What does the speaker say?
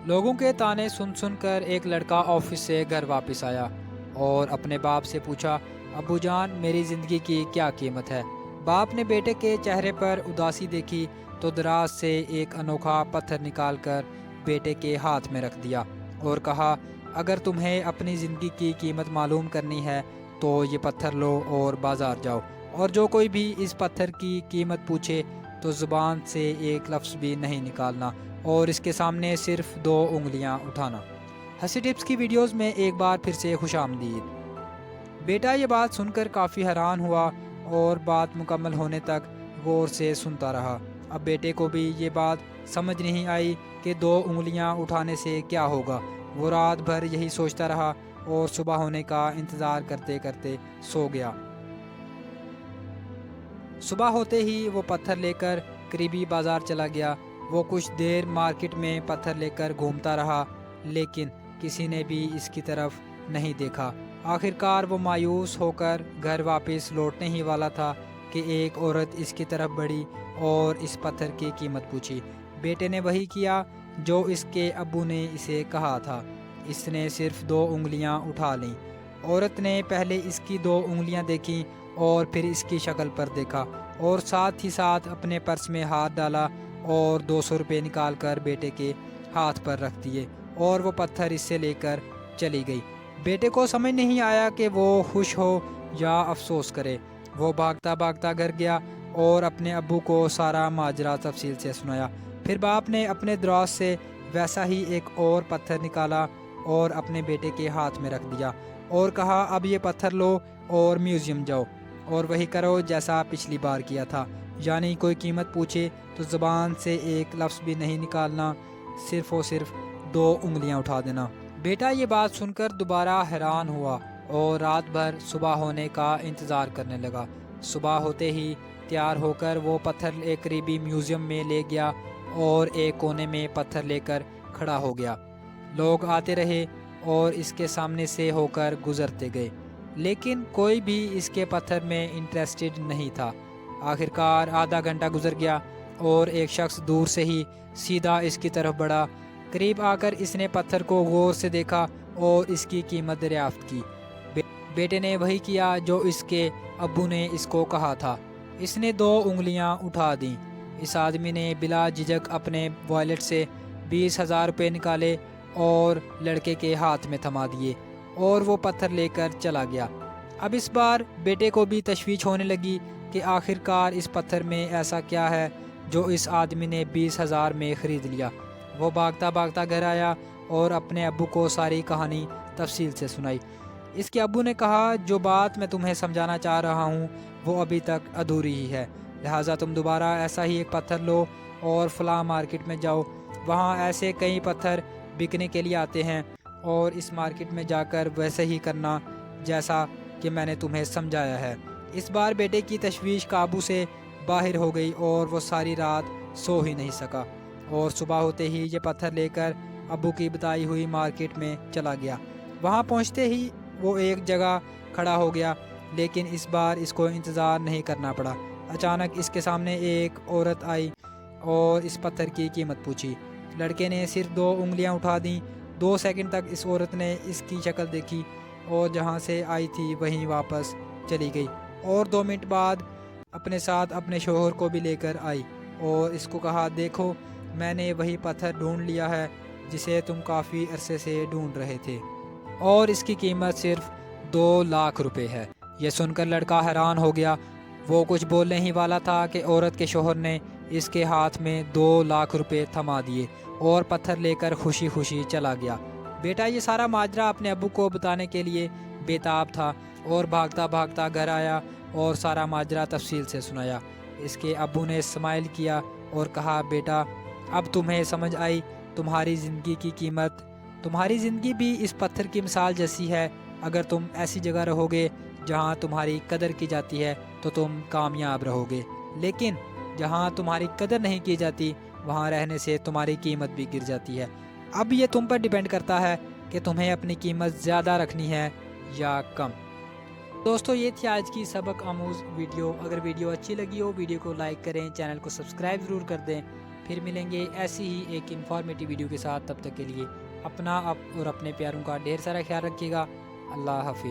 لوگوں کے ताने सुन सुन कर एक लड़का ऑफिस से घर वापस आया और अपने बाप से पूछा, अब्बू जान मेरी ज़िंदगी की क्या कीमत है। बाप ने बेटे के चेहरे पर उदासी देखी तो दराज से एक अनोखा पत्थर निकाल कर बेटे के हाथ में रख दिया और कहा, अगर तुम्हें अपनी ज़िंदगी की कीमत मालूम करनी है तो ये पत्थर लो और बाज़ार जाओ, और जो कोई भी इस पत्थर की कीमत पूछे तो ज़ुबान से एक लफ्ज़ भी नहीं निकालना और इसके सामने सिर्फ 2 उंगलियां उठाना। हंसी टिप्स की वीडियोस में एक बार फिर से खुशामदीद। बेटा ये बात सुनकर काफ़ी हैरान हुआ और बात मुकम्मल होने तक गौर से सुनता रहा। अब बेटे को भी ये बात समझ नहीं आई कि 2 उंगलियां उठाने से क्या होगा। वो रात भर यही सोचता रहा और सुबह होने का इंतज़ार करते करते सो गया। सुबह होते ही वो पत्थर लेकर करीबी बाज़ार चला गया। वो कुछ देर मार्केट में पत्थर लेकर घूमता रहा लेकिन किसी ने भी इसकी तरफ नहीं देखा। आखिरकार वो मायूस होकर घर वापस लौटने ही वाला था कि एक औरत इसकी तरफ बढ़ी और इस पत्थर की कीमत पूछी। बेटे ने वही किया जो इसके अब्बू ने इसे कहा था। इसने सिर्फ 2 उंगलियां उठा लीं। औरत ने पहले इसकी 2 उंगलियां देखीं और फिर इसकी शक्ल पर देखा और साथ ही साथ अपने पर्स में हाथ डाला और 200 रुपये निकाल कर बेटे के हाथ पर रख दिए और वो पत्थर इससे लेकर चली गई। बेटे को समझ नहीं आया कि वो खुश हो या अफसोस करे। वो भागता भागता घर गया और अपने अब्बू को सारा माजरा तफसील से सुनाया। फिर बाप ने अपने दराज से वैसा ही एक और पत्थर निकाला और अपने बेटे के हाथ में रख दिया और कहा, अब ये पत्थर लो और म्यूज़ियम जाओ और वही करो जैसा पिछली बार किया था, यानी कोई कीमत पूछे तो ज़बान से एक लफ्ज़ भी नहीं निकालना, सिर्फ़ और सिर्फ 2 उंगलियां उठा देना। बेटा ये बात सुनकर दोबारा हैरान हुआ और रात भर सुबह होने का इंतज़ार करने लगा। सुबह होते ही तैयार होकर वो पत्थर एक करीबी म्यूज़ियम में ले गया और एक कोने में पत्थर लेकर खड़ा हो गया। लोग आते रहे और इसके सामने से होकर गुजरते गए लेकिन कोई भी इसके पत्थर में इंटरेस्टेड नहीं था। आखिरकार आधा घंटा गुजर गया और एक शख्स दूर से ही सीधा इसकी तरफ बढ़ा। करीब आकर इसने पत्थर को गौर से देखा और इसकी कीमत दरियाफ्त की। बेटे ने वही किया जो इसके अब्बू ने इसको कहा था। इसने 2 उंगलियां उठा दी। इस आदमी ने बिला झिझक अपने वॉलेट से 20,000 रुपये निकाले और लड़के के हाथ में थमा दिए और वो पत्थर लेकर चला गया। अब इस बार बेटे को भी तशवीश होने लगी कि आखिरकार इस पत्थर में ऐसा क्या है जो इस आदमी ने 20,000 में ख़रीद लिया। वो भागता भागता घर आया और अपने अब्बू को सारी कहानी तफसील से सुनाई। इसके अब्बू ने कहा, जो बात मैं तुम्हें समझाना चाह रहा हूँ वो अभी तक अधूरी ही है, लिहाजा तुम दोबारा ऐसा ही एक पत्थर लो और फ़लाँ मार्केट में जाओ। वहाँ ऐसे कई पत्थर बिकने के लिए आते हैं और इस मार्केट में जाकर वैसे ही करना जैसा कि मैंने तुम्हें समझाया है। इस बार बेटे की तशवीश काबू से बाहर हो गई और वो सारी रात सो ही नहीं सका और सुबह होते ही ये पत्थर लेकर अब्बू की बताई हुई मार्केट में चला गया। वहाँ पहुँचते ही वो एक जगह खड़ा हो गया लेकिन इस बार इसको इंतज़ार नहीं करना पड़ा। अचानक इसके सामने एक औरत आई और इस पत्थर की कीमत पूछी। लड़के ने सिर्फ 2 उंगलियां उठा दी। 2 सेकंड तक इस औरत ने इसकी शक्ल देखी और जहाँ से आई थी वहीं वापस चली गई और 2 मिनट बाद अपने साथ अपने शोहर को भी लेकर आई और इसको कहा, देखो मैंने वही पत्थर ढूंढ लिया है जिसे तुम काफ़ी अरसे से ढूंढ रहे थे और इसकी कीमत सिर्फ 2 लाख रुपए है। यह सुनकर लड़का हैरान हो गया। वो कुछ बोलने ही वाला था कि औरत के शोहर ने इसके हाथ में 2 लाख रुपए थमा दिए और पत्थर लेकर खुशी खुशी चला गया। बेटा ये सारा माजरा अपने अब्बू को बताने के लिए बेताब था और भागता भागता घर आया और सारा माजरा तफसील से सुनाया। इसके अब्बू ने स्माइल किया और कहा, बेटा अब तुम्हें समझ आई तुम्हारी ज़िंदगी की कीमत। तुम्हारी ज़िंदगी भी इस पत्थर की मिसाल जैसी है। अगर तुम ऐसी जगह रहोगे जहाँ तुम्हारी कदर की जाती है तो तुम कामयाब रहोगे, लेकिन जहाँ तुम्हारी कदर नहीं की जाती वहाँ रहने से तुम्हारी कीमत भी गिर जाती है। अब ये तुम पर डिपेंड करता है कि तुम्हें अपनी कीमत ज़्यादा रखनी है या कम। दोस्तों ये थी आज की सबक आमूज़ वीडियो। अगर वीडियो अच्छी लगी हो वीडियो को लाइक करें, चैनल को सब्सक्राइब ज़रूर कर दें پھر ملیں گے ایسی ہی ایک انفارمیٹیو ویڈیو کے ساتھ، تب تک کے لیے اپنا اور اپنے پیاروں کا ڈھیر سارا خیال رکھیے گا۔ اللہ حافظ۔